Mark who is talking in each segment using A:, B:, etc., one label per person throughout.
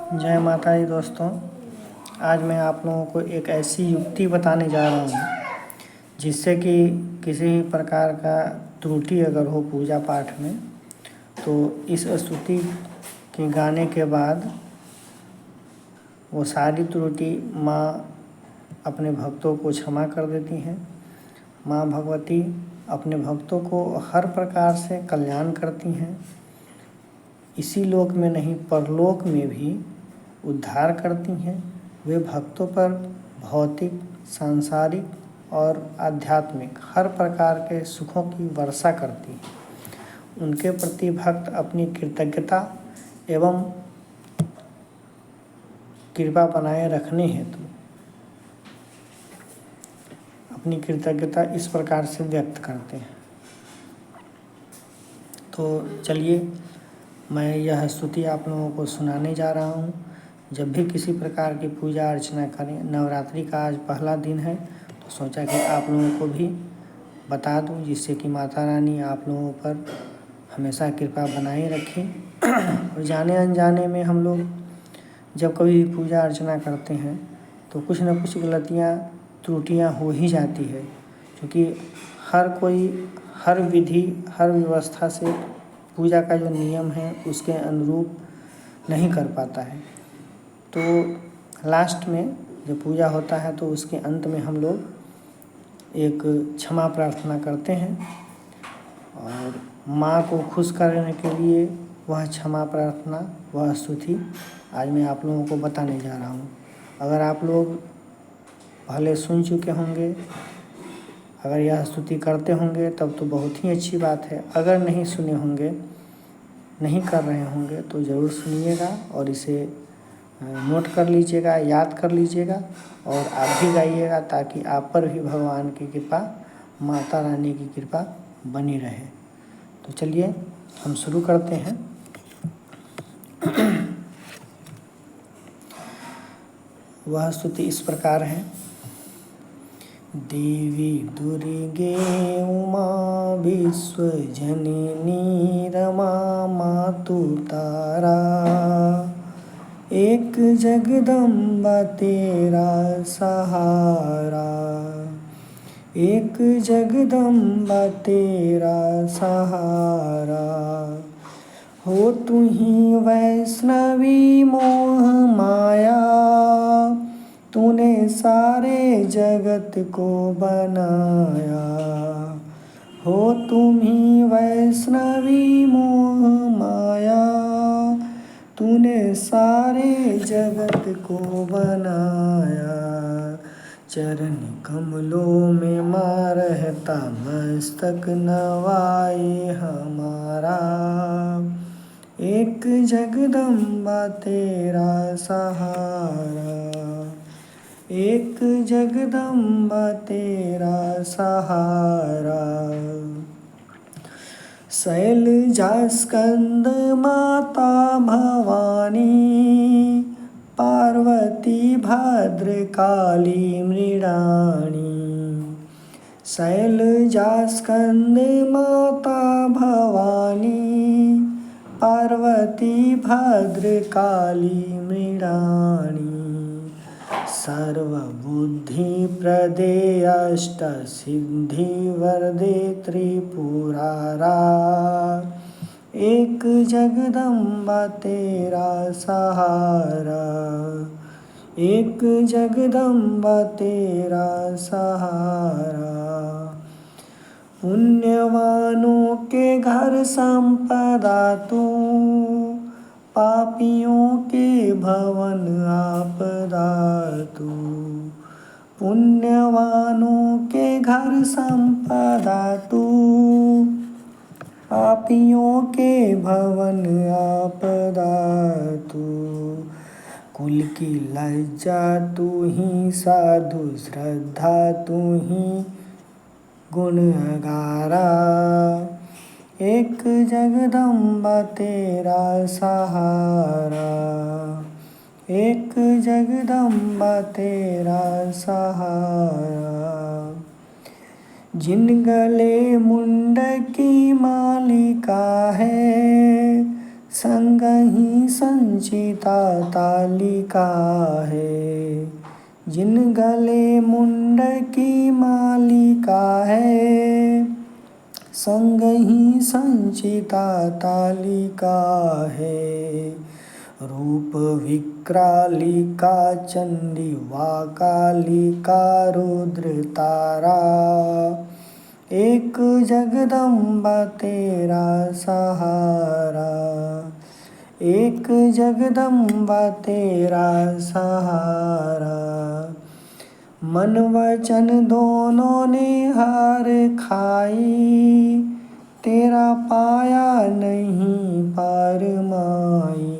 A: जय माता दी दोस्तों। आज मैं आप लोगों को एक ऐसी युक्ति बताने जा रहा हूँ जिससे कि किसी भी प्रकार का त्रुटि अगर हो पूजा पाठ में तो इस स्तुति के गाने के बाद वो सारी त्रुटि माँ अपने भक्तों को क्षमा कर देती हैं। माँ भगवती अपने भक्तों को हर प्रकार से कल्याण करती हैं। इसी लोक में नहीं परलोक में भी उद्धार करती हैं। वे भक्तों पर भौतिक, सांसारिक और आध्यात्मिक हर प्रकार के सुखों की वर्षा करती हैं। उनके प्रति भक्त अपनी कृतज्ञता एवं कृपा बनाए रखने हेतु अपनी कृतज्ञता इस प्रकार से व्यक्त करते हैं। तो चलिए मैं यह स्तुति आप लोगों को सुनाने जा रहा हूँ। जब भी किसी प्रकार की पूजा अर्चना करें, नवरात्रि का आज पहला दिन है तो सोचा कि आप लोगों को भी बता दूं जिससे कि माता रानी आप लोगों पर हमेशा कृपा बनाए रखें। और जाने अनजाने में हम लोग जब कभी भी पूजा अर्चना करते हैं तो कुछ न कुछ गलतियाँ त्रुटियाँ हो ही जाती है, क्योंकि हर कोई हर विधि हर व्यवस्था से पूजा का जो नियम है उसके अनुरूप नहीं कर पाता है। तो लास्ट में जब पूजा होता है तो उसके अंत में हम लोग एक क्षमा प्रार्थना करते हैं और माँ को खुश करने के लिए वह क्षमा प्रार्थना, वह स्तुति आज मैं आप लोगों को बताने जा रहा हूँ। अगर आप लोग पहले सुन चुके होंगे, अगर यह स्तुति करते होंगे तब तो बहुत ही अच्छी बात है। अगर नहीं सुने होंगे, नहीं कर रहे होंगे तो ज़रूर सुनिएगा और इसे नोट कर लीजिएगा, याद कर लीजिएगा और आप भी गाइएगा ताकि आप पर भी भगवान की कृपा, माता रानी की कृपा बनी रहे। तो चलिए हम शुरू करते हैं। वह स्तुति इस प्रकार है। देवी दुर्गे उमा विश्वजननी रमा मातु तारा, एक जगदम्बा तेरा सहारा, एक जगदम्बा तेरा सहारा। हो तू ही वैष्णवी मोह माया, तूने सारे जगत को बनाया। हो तुम ही वैष्णवी मोह माया, तूने सारे जगत को बनाया। चरण कमलों में माँ रहता, मस्तक नवाए हमारा। एक जगदम्बा तेरा सहारा, एक जगदम्बा तेरा सहारा। शैलजा स्कंद माता भवानी, पार्वती भद्रकाली मृडानी। शैलजा स्कंद माता भवानी, पार्वती भद्रकाली मृडानी। सर्वबुद्धि प्रदे अष्ट सिद्धि वरदे त्रिपुरारा। एक जगदम्बा तेरा सहारा, एक जगदम्बा तेरा सहारा। पुण्यवानों के घर संपदा तू, पापियों के भवन आपदा तू। पुण्यवानों के घर संपदा तू, पापियों के भवन आपदा तू। कुल की लज्जा तू ही, साधु श्रद्धा तू ही, गुण अगारा। एक जगदम्बा तेरा सहारा, एक जगदम्बा तेरा सहारा। जिन गले मुंड की मालिका है, संगहि संचिता तालिका है, जिन गले मुंड की मालिका है। संगहि संचिता तालिका है, रूप विक्रालिका चंडी वाकालिका रुद्र तारा। एक जगदम्बा तेरा सहारा, एक जगदम्बा तेरा सहारा। मन वचन दोनों ने हार खाई, तेरा पाया नहीं पार माई।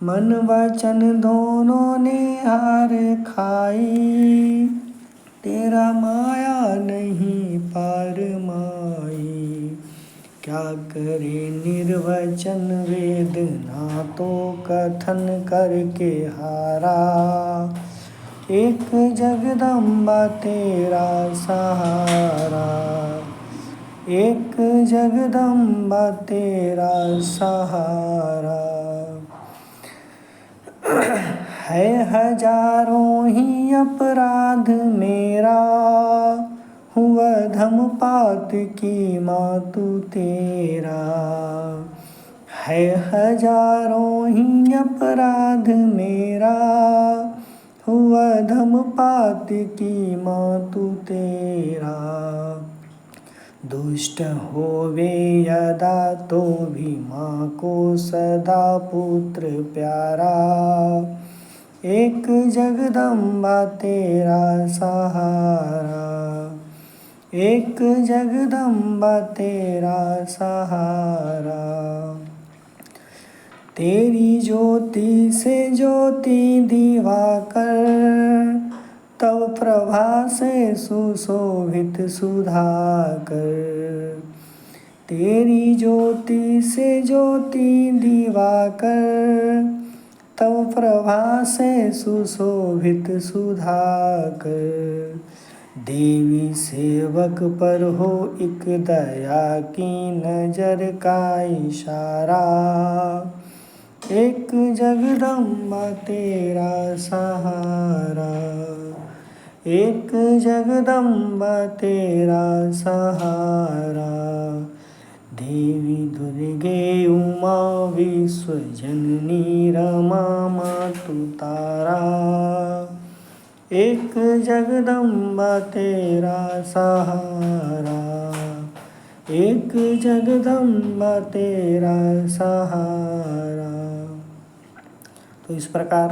A: मन वचन दोनों ने हार खाई, तेरा माया नहीं पार माई। क्या करे निर्वचन वेद ना तो कथन करके हारा। एक जगदम्बा तेरा सहारा, एक जगदम्बा तेरा सहारा। है हजारों ही अपराध मेरा, हुआ धर्मपात की मातु तेरा। है हजारों ही अपराध मेरा, हुआ धर्मपात की मातु तेरा। दुष्ट होवे यदा तो भी माँ को सदा पुत्र प्यारा। एक जगदम्बा तेरा सहारा, एक जगदम्बा तेरा सहारा। तेरी ज्योति से ज्योति दिवाकर, तव प्रभा से सुशोभित सुधाकर। तेरी ज्योति से ज्योति दिवाकर, तव प्रभा से सुशोभित सुधाकर। देवी सेवक पर हो एक दया की नजर का इशारा। एक जगदम्बा तेरा सहारा, एक जगदम्बा तेरा सहारा। देवी दुर्गे उमा विश्वजननी रमा मातु तारा। एक जगदम्बा तेरा सहारा, एक जगदम्बा तेरा सहारा। तो इस प्रकार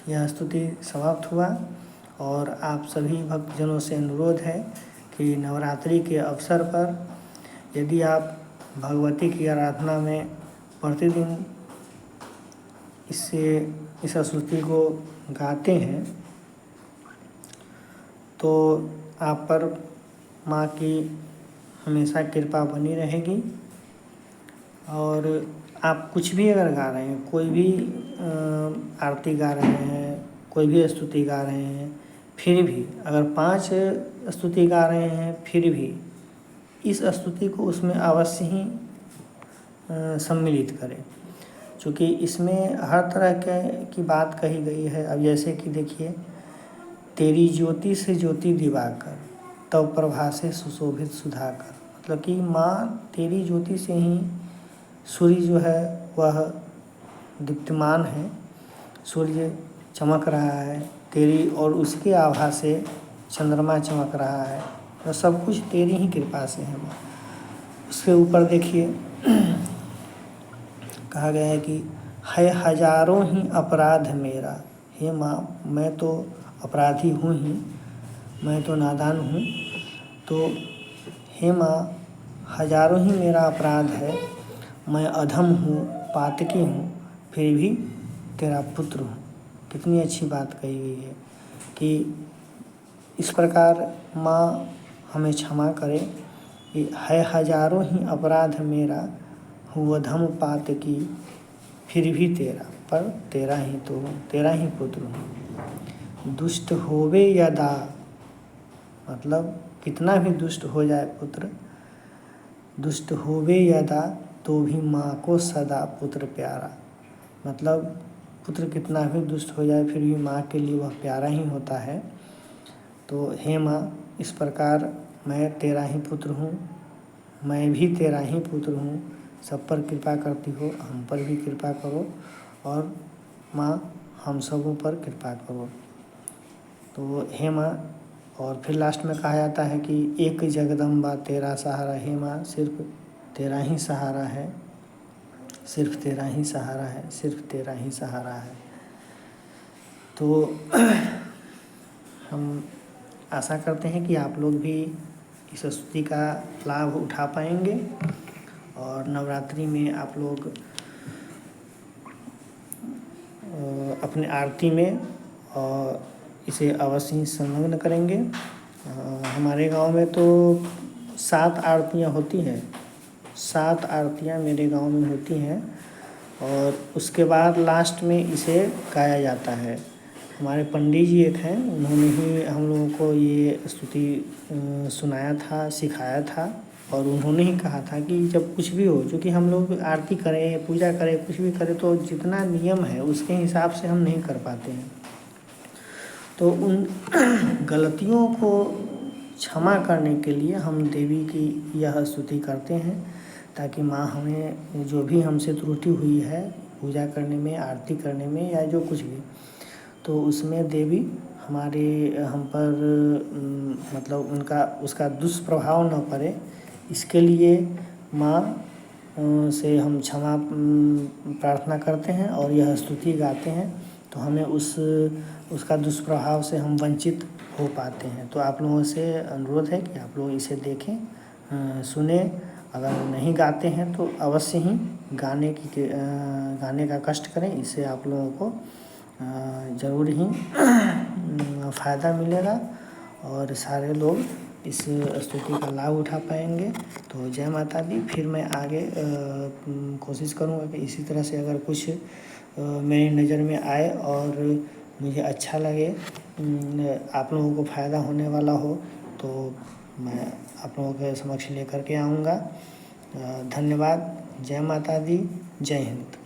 A: यह स्तुति समाप्त हुआ और आप सभी भक्तजनों से अनुरोध है कि नवरात्रि के अवसर पर यदि आप भगवती की आराधना में प्रतिदिन इस स्तुति को गाते हैं तो आप पर माँ की हमेशा कृपा बनी रहेगी। और आप कुछ भी अगर गा रहे हैं, कोई भी आरती गा रहे हैं, कोई भी स्तुति गा रहे हैं, फिर भी अगर 5 स्तुति गा रहे हैं फिर भी इस स्तुति को उसमें अवश्य ही सम्मिलित करें, क्योंकि इसमें हर तरह की बात कही गई है। अब जैसे कि देखिए, तेरी ज्योति से ज्योति दिवाकर, तव प्रभा से सुशोभित सुधाकर। मतलब कि माँ तेरी ज्योति से ही सूर्य जो है वह दीप्तिमान है, सूर्य चमक रहा है तेरी, और उसके आभा से चंद्रमा चमक रहा है। तो सब कुछ तेरी ही कृपा से है माँ। उसके ऊपर देखिए कहा गया है कि है हजारों ही अपराध मेरा। हे माँ, मैं तो अपराधी हूँ ही, मैं तो नादान हूँ। तो हे माँ, हजारों ही मेरा अपराध है, मैं अधम हूँ, पातकी हूँ, फिर भी तेरा पुत्र हूँ। कितनी अच्छी बात कही गई है कि इस प्रकार माँ हमें क्षमा करे कि है हजारों ही अपराध मेरा, हुआ धम पातकी, फिर भी तेरा, पर तेरा ही तो हूँ, तेरा ही पुत्र हूँ। दुष्ट होवे यदा, मतलब कितना भी दुष्ट हो जाए पुत्र, दुष्ट होवे यदा तो भी माँ को सदा पुत्र प्यारा। मतलब पुत्र कितना भी दुष्ट हो जाए फिर भी माँ के लिए वह प्यारा ही होता है। तो हे माँ, इस प्रकार मैं तेरा ही पुत्र हूँ, मैं भी तेरा ही पुत्र हूँ, सब पर कृपा करती हो, हम पर भी कृपा करो और माँ हम सबों पर कृपा करो। तो हे माँ, और फिर लास्ट में कहा जाता है कि एक जगदम्बा तेरा सहारा, हे माँ सिर्फ तेरा ही सहारा है, सिर्फ तेरा ही सहारा है, सिर्फ तेरा ही सहारा है। तो हम आशा करते हैं कि आप लोग भी इस स्तुति का लाभ उठा पाएंगे और नवरात्रि में आप लोग अपने आरती में इसे अवश्य ही संलग्न करेंगे। हमारे गांव में तो 7 आरतियां होती हैं, 7 आरतियां मेरे गांव में होती हैं और उसके बाद लास्ट में इसे गाया जाता है। हमारे पंडित जी एक हैं, उन्होंने ही हम लोगों को ये स्तुति सुनाया था, सिखाया था और उन्होंने ही कहा था कि जब कुछ भी हो, जो कि हम लोग आरती करें, पूजा करें, कुछ भी करें तो जितना नियम है उसके हिसाब से हम नहीं कर पाते हैं। तो उन गलतियों को क्षमा करने के लिए हम देवी की यह स्तुति करते हैं, ताकि माँ हमें जो भी हमसे त्रुटि हुई है पूजा करने में, आरती करने में या जो कुछ भी, तो उसमें देवी हमारे हम पर मतलब उसका दुष्प्रभाव न पड़े, इसके लिए माँ से हम क्षमा प्रार्थना करते हैं और यह स्तुति गाते हैं, तो हमें उसका दुष्प्रभाव से हम वंचित हो पाते हैं। तो आप लोगों से अनुरोध है कि आप लोग इसे देखें, सुने। अगर नहीं गाते हैं तो अवश्य ही गाने का कष्ट करें, इससे आप लोगों को ज़रूर ही फ़ायदा मिलेगा और सारे लोग इस स्तुति का लाभ उठा पाएंगे। तो जय माता दी। फिर मैं आगे कोशिश करूँगा कि इसी तरह से अगर कुछ मेरी नज़र में आए और मुझे अच्छा लगे, आप लोगों को फ़ायदा होने वाला हो, तो मैं आप लोगों के समक्ष लेकर के आऊँगा। धन्यवाद। जय माता दी, जय हिंद।